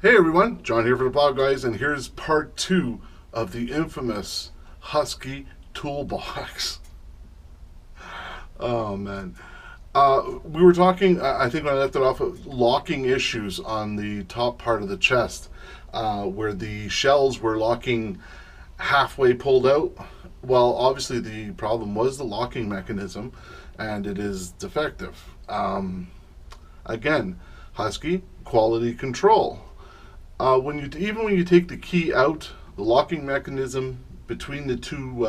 Hey everyone, John here for the Plow guys, and here's part 2 of the infamous Husky Toolbox. Oh man. We were talking, I think when I left it off, of locking issues on the top part of the chest, where the shells were locking halfway pulled out. Well, obviously the problem was the locking mechanism, and it is defective. Again, Husky, quality control. When you take the key out, the locking mechanism between the two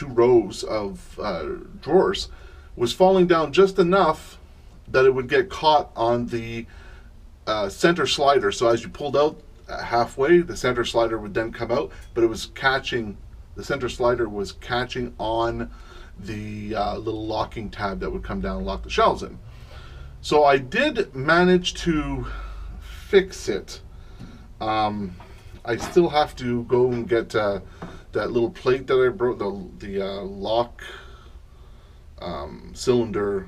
rows of drawers was falling down just enough that it would get caught on the center slider. So as you pulled out halfway, the center slider would then come out, but the center slider was catching on the little locking tab that would come down and lock the shelves in. So I did manage to fix it. I still have to go and get that little plate that I broke, the lock cylinder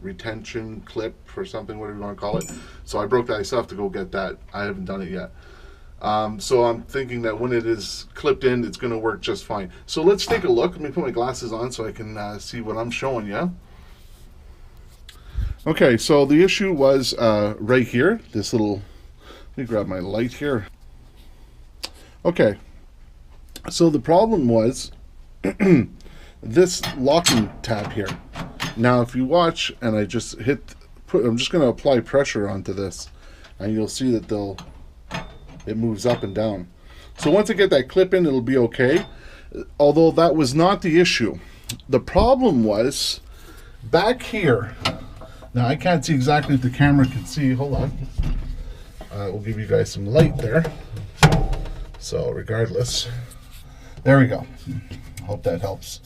retention clip or something, whatever you want to call it. So I broke that. I still have to go get that. I haven't done it yet. So I'm thinking that when it is clipped in, it's going to work just fine. So let's take a look. Let me put my glasses on so I can see what I'm showing you. Okay, so the issue was right here, this little, let me grab my light here. Okay, so the problem was this locking tab here. Now if you watch, and I just I'm just going to apply pressure onto this, and you'll see that it moves up and down. So once I get that clip in, it'll be okay, although that was not the issue. The problem was back here. Now, I can't see exactly if the camera can see. Hold on. We'll give you guys some light there. So, regardless. There we go. Hope that helps.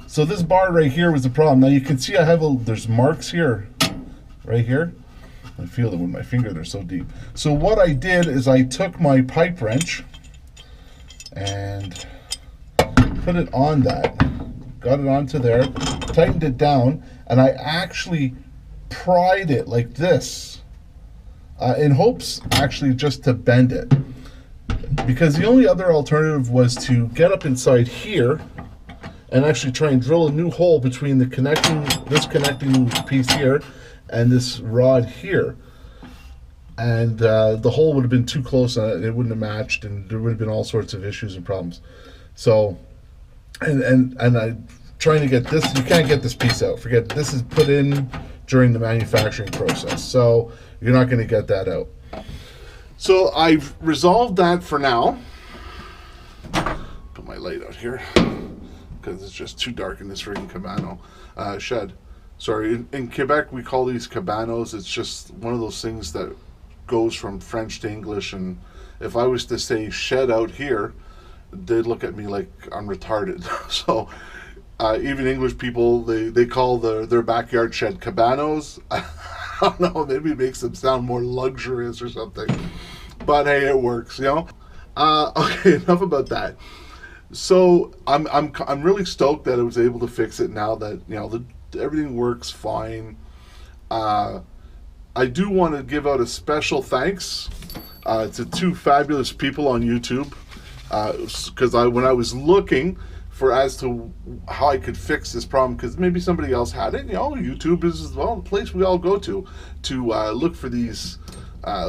So, this bar right here was the problem. Now, you can see there's marks here. Right here. I feel them with my finger. They're so deep. So, what I did is I took my pipe wrench and put it on that. Got it onto there. Tightened it down. And I actually pried it like this in hopes actually just to bend it, because the only other alternative was to get up inside here and actually try and drill a new hole between this connecting piece here and this rod here, and the hole would have been too close and it wouldn't have matched, and there would have been all sorts of issues and problems. So and I trying to get this, you can't get this piece out. Forget, this is put in during the manufacturing process, so you're not going to get that out. So I've resolved that for now. Put my light out here because it's just too dark in this freaking cabano shed. Sorry, in Quebec we call these cabanos. It's just one of those things that goes from French to English, and if I was to say shed out here, they'd look at me like I'm retarded. So even English people, they call their backyard shed cabanos. I don't know, maybe it makes them sound more luxurious or something. But hey, it works, you know. Okay, enough about that. So I'm really stoked that I was able to fix it now that everything works fine. I do want to give out a special thanks to two fabulous people on YouTube, because when I was looking as to how I could fix this problem, because maybe somebody else had it. YouTube is the place we all go to look for these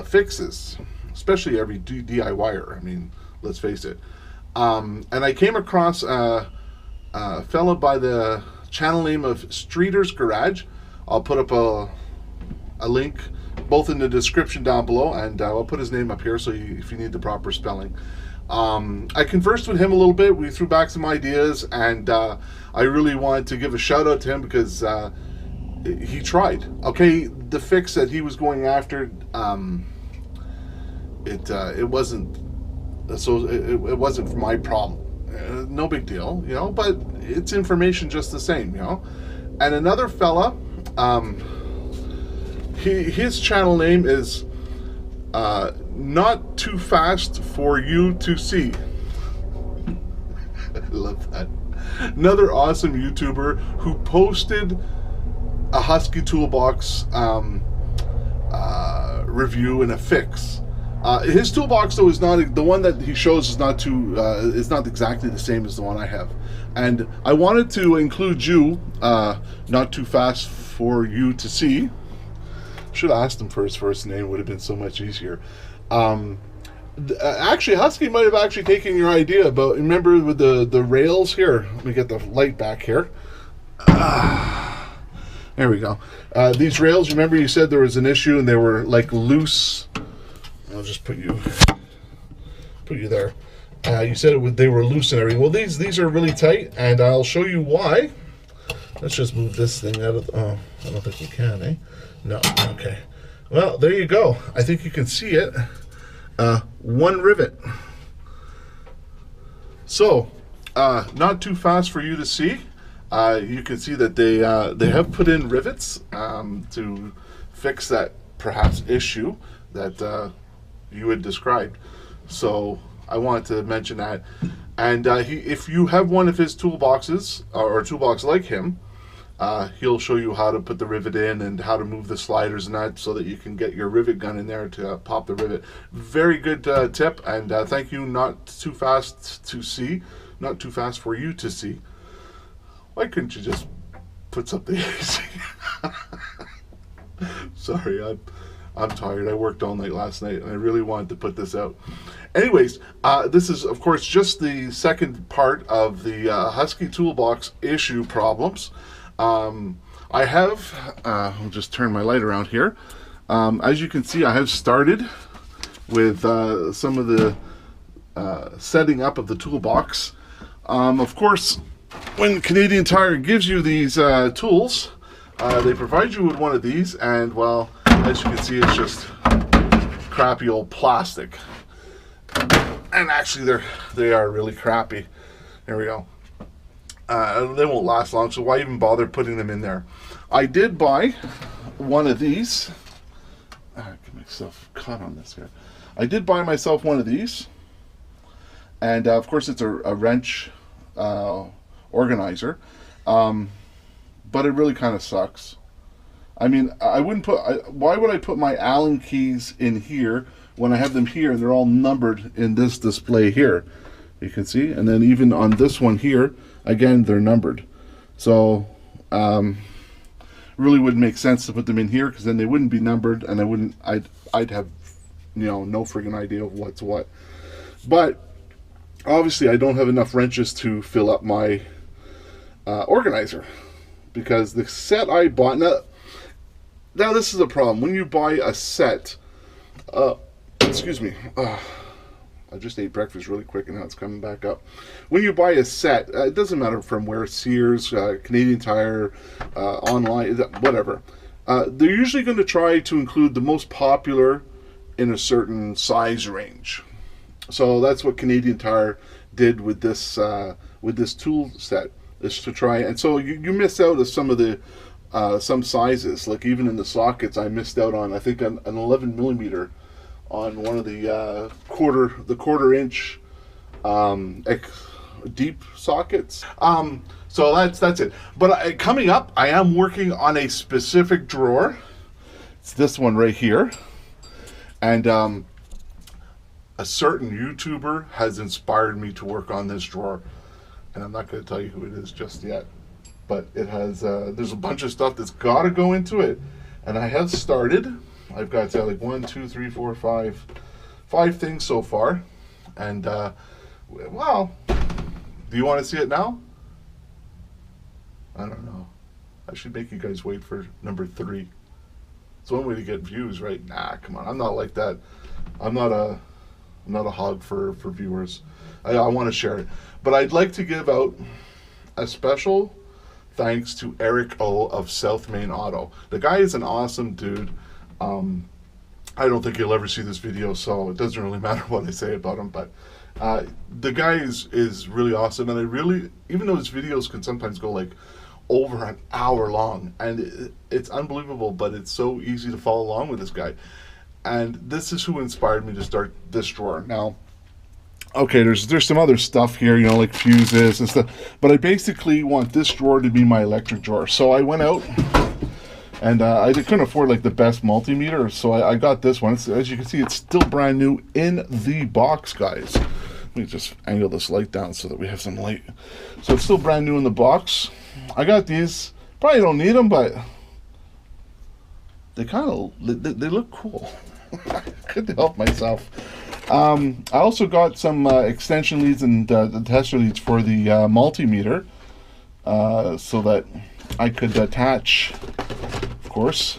fixes, especially every DIYer. I mean, let's face it. And I came across a fella by the channel name of Streeter's Garage. I'll put up a link both in the description down below, and I'll put his name up here if you need the proper spelling. I conversed with him a little bit. We threw back some ideas, and I really wanted to give a shout out to him because he tried. Okay, the fix that he was going after, it wasn't for my problem. No big deal, but it's information just the same, And another fella, his channel name is Not Too Fast For You To See. I love that. Another awesome YouTuber who posted a Husky Toolbox review and a fix. His toolbox though is not the one that he shows is not exactly the same as the one I have, and I wanted to include you. Not too fast for you to see. Should have asked him for his first name. Would have been so much easier. Actually, Husky might have actually taken your idea about. Remember with the rails here. Let me get the light back here. There we go. These rails. Remember you said there was an issue and they were like loose. I'll just put you there. You said they were loose and everything. Well, these are really tight, and I'll show you why. Let's just move this thing out of. Oh, I don't think you can, eh? No. Okay. Well, there you go. I think you can see it. One rivet. So, not too fast for you to see. You can see that they have put in rivets to fix that perhaps issue that you had described. So I wanted to mention that. And if you have one of his toolboxes or a toolbox like him, he'll show you how to put the rivet in and how to move the sliders and that so that you can get your rivet gun in there to pop the rivet. Very good tip, and thank you. Not too fast to see, not too fast for you to see. Why couldn't you just put something easy? Sorry, I'm tired. I worked all night last night, and I really wanted to put this out. Anyways, this is, of course, just the second part of the Husky Toolbox issue problems. I have, I'll just turn my light around here. As you can see, I have started with some of the setting up of the toolbox. Of course, when Canadian Tire gives you these tools, they provide you with one of these, and well, as you can see, it's just crappy old plastic. And actually, they are really crappy. There we go. They won't last long, so why even bother putting them in there? I did buy one of these. I get myself caught on this here. I did buy myself one of these, and of course, it's a wrench organizer, but it really kind of sucks. I mean, I wouldn't put. Why would I put my Allen keys in here when I have them here and they're all numbered in this display here? You can see, and then even on this one here, again, they're numbered. So, really wouldn't make sense to put them in here because then they wouldn't be numbered, and I'd have, no friggin' idea of what's what. But obviously, I don't have enough wrenches to fill up my organizer because the set I bought. Now this is a problem. When you buy a set, excuse me, I just ate breakfast really quick and now it's coming back up. When you buy a set, it doesn't matter from where, Sears, Canadian Tire, online, whatever. They're usually going to try to include the most popular in a certain size range. So that's what Canadian Tire did with this tool set, is to try, and so you miss out on some of the some sizes, like even in the sockets I missed out on, I think an 11 millimeter on one of the quarter inch deep sockets. So that's it. But coming up, I am working on a specific drawer. It's this one right here, and a certain YouTuber has inspired me to work on this drawer, and I'm not going to tell you who it is just yet. But it has, there's a bunch of stuff that's got to go into it. And I have started. I've got like 1, 2, 3, 4, 5 things so far. And, well, do you want to see it now? I don't know. I should make you guys wait for number 3. It's one way to get views, right? Nah, come on. I'm not like that. I'm not a hog for viewers. I want to share it. But I'd like to give out a special thanks to Eric O of South Main Auto. The guy is an awesome dude. I don't think he'll ever see this video, so it doesn't really matter what I say about him, but the guy is really awesome, and I really, even though his videos can sometimes go like over an hour long, and it's unbelievable, but it's so easy to follow along with this guy. And this is who inspired me to start this drawer. Now, okay, there's some other stuff here, like fuses and stuff, but I basically want this drawer to be my electric drawer. So I went out And I couldn't afford like the best multimeter, so I got this one. As you can see, it's still brand new in the box, guys. Let me just angle this light down so that we have some light. So it's still brand new in the box. I got these. Probably don't need them, but they kind of they look cool. I couldn't help myself. I also got some extension leads and the tester leads for the multimeter, so that I could attach, of course,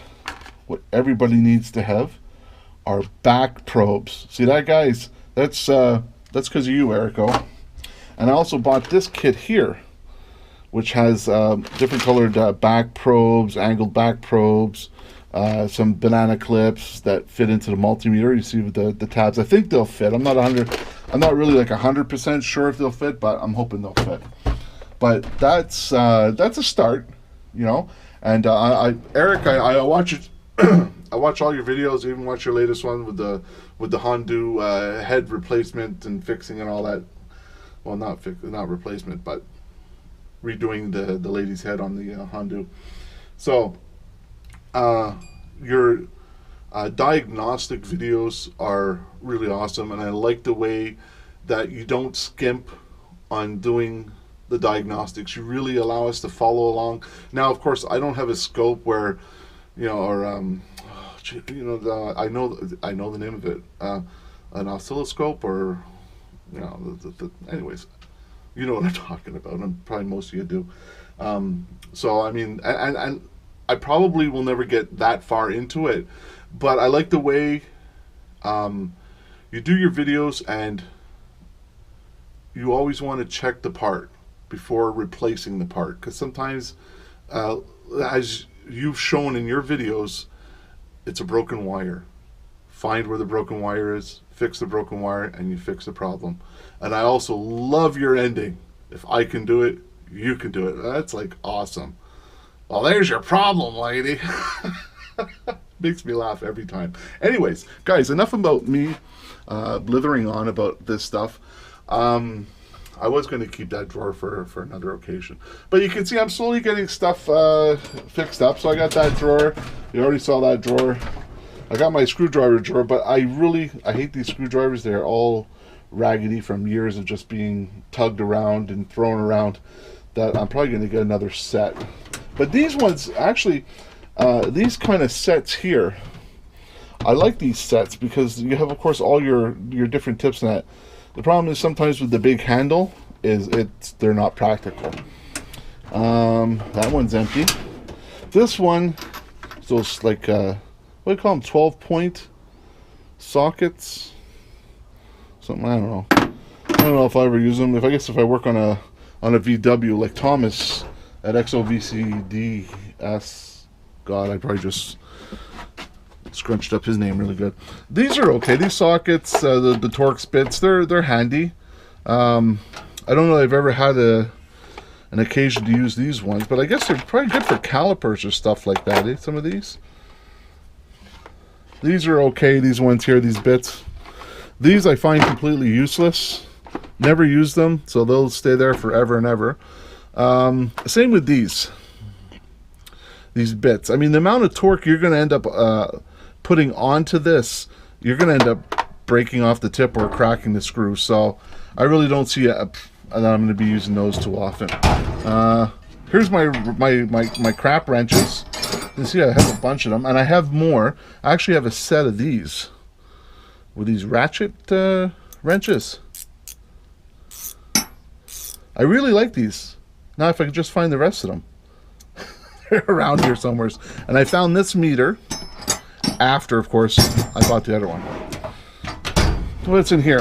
what everybody needs to have, are back probes. See that, guys? That's because of you, Erico. And I also bought this kit here, which has different colored back probes, angled back probes, some banana clips that fit into the multimeter. You see with the tabs. I think they'll fit. I'm not really like 100% sure if they'll fit, but I'm hoping they'll fit. But that's a start, you know. And Eric, I watch it. I watch all your videos. I even watch your latest one with the Hondu head replacement and fixing and all that. Well, not replacement, but redoing the lady's head on the Hondu. So your diagnostic videos are really awesome, and I like the way that you don't skimp on doing the diagnostics. You really allow us to follow along. Now, of course, I don't have a scope where, you know, or you know, I know the name of it, an oscilloscope, or, you know, anyways, you know what I'm talking about, and probably most of you do. So I mean, and I probably will never get that far into it, but I like the way you do your videos, and you always want to check the part before replacing the part, because sometimes, as you've shown in your videos, it's a broken wire. Find where the broken wire is, fix the broken wire, and you fix the problem. And I also love your ending. If I can do it, you can do it. That's like awesome. Well, there's your problem, lady. Makes me laugh every time. Anyways, guys, enough about me blithering on about this stuff. I was going to keep that drawer for another occasion. But you can see I'm slowly getting stuff fixed up. So I got that drawer. You already saw that drawer. I got my screwdriver drawer, but I hate these screwdrivers. They're all raggedy from years of just being tugged around and thrown around, that I'm probably going to get another set. But these ones, actually, these kind of sets here, I like these sets because you have, of course, all your different tips in that. The problem is sometimes with the big handle is they're not practical. That one's empty. This one, so it's like what do you call them? 12-point sockets. Something, I don't know. I don't know if I ever use them. I guess if I work on a VW like Thomas at XOVCDS, God, I probably just scrunched up his name really good. These are okay. These sockets, the Torx bits, they're handy. I don't know if I've ever had an occasion to use these ones, but I guess they're probably good for calipers or stuff like that, eh? Some of these. These are okay, these ones here, these bits. These I find completely useless. Never use them, so they'll stay there forever and ever. Same with these bits. I mean, the amount of torque you're going to end up putting onto this, you're going to end up breaking off the tip or cracking the screw. So I really don't see that I'm going to be using those too often. Here's my crap wrenches. You see, I have a bunch of them, and I have more. I actually have a set of these with these ratchet wrenches. I really like these. Now, if I could just find the rest of them. They're around here somewhere. And I found this meter after, of course, I bought the other one. What's in here?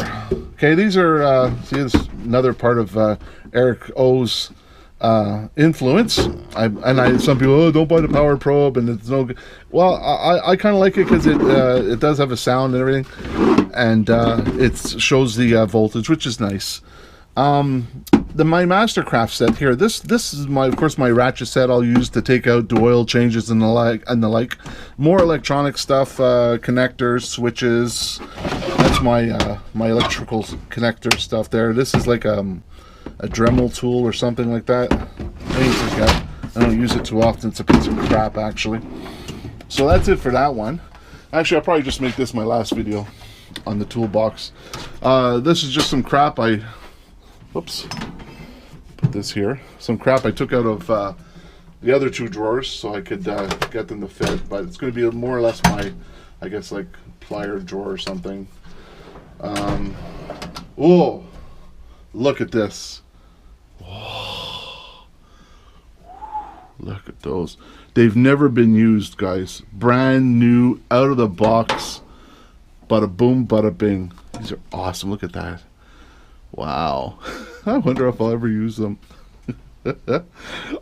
Okay, these are, see, this is another part of Eric O's influence. Some people, oh, don't buy the power probe, and it's no good. Well, I kind of like it because it does have a sound and everything, and it shows the voltage, which is nice. My Mastercraft set here, this is of course my ratchet set I'll use to take out, do oil changes and the like. More electronic stuff, connectors, switches. That's my my electrical connector stuff there. This is like a Dremel tool or something like that. I think it's got I don't use it too often. It's a piece of crap, actually. So that's it for that one. Actually, I'll probably just make this my last video on the toolbox. This is just some crap whoops, put this here. Some crap I took out of the other two drawers so I could get them to fit. But it's going to be more or less my, I guess, like plier drawer or something. Oh, look at this. Oh, look at those. They've never been used, guys. Brand new, out of the box. Bada boom, bada bing. These are awesome. Look at that. Wow. I wonder if I'll ever use them.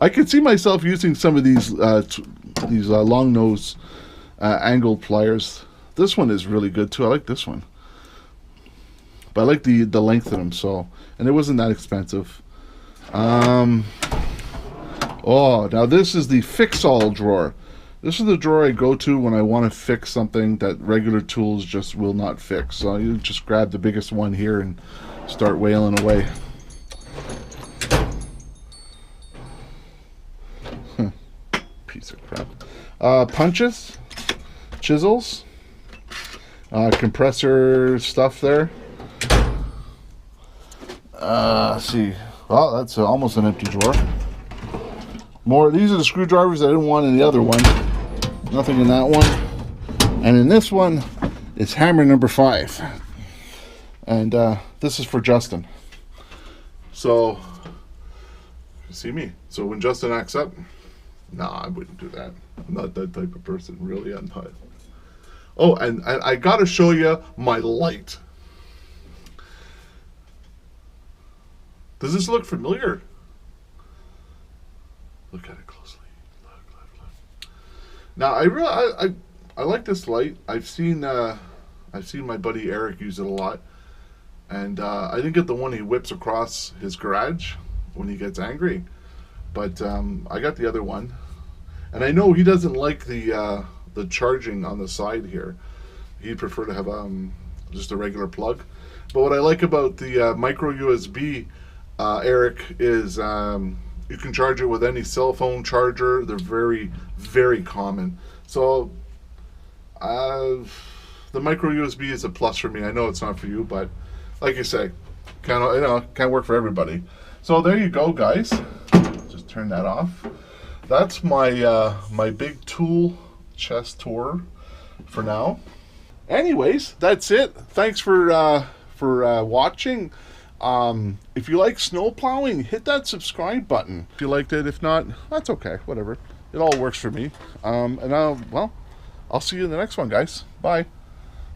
I could see myself using some of these long nose angled pliers. This one is really good too. I like this one. But I like the length of them, so, and it wasn't that expensive. Oh, now this is the fix-all drawer. This is the drawer I go to when I want to fix something that regular tools just will not fix. So you just grab the biggest one here and start wailing away. Piece of crap. Punches, chisels, compressor stuff there. Let's see. Well, that's almost an empty drawer. More. These are the screwdrivers I didn't want in the other one. Nothing in that one. And in this one, it's hammer number 5. And this is for Justin. So, you see me. So when Justin acts up, nah, I wouldn't do that. I'm not that type of person. Really, I'm not. Oh, and I got to show you my light. Does this look familiar? Look at it closely. Look. Now I like this light. I've seen my buddy Eric use it a lot, and I didn't get the one he whips across his garage when he gets angry, but I got the other one, and I know he doesn't like the charging on the side here. He'd prefer to have just a regular plug. But what I like about the micro USB, Eric, is you can charge it with any cell phone charger. They're very, very common. So the micro USB is a plus for me. I know it's not for you, but like you say, can't work for everybody. So there you go, guys. Just turn that off. That's my my big tool chest tour for now. Anyways, that's it. Thanks for watching. If you like snow plowing, hit that subscribe button if you liked it. If not, that's okay, whatever. It all works for me. I'll see you in the next one, guys. Bye.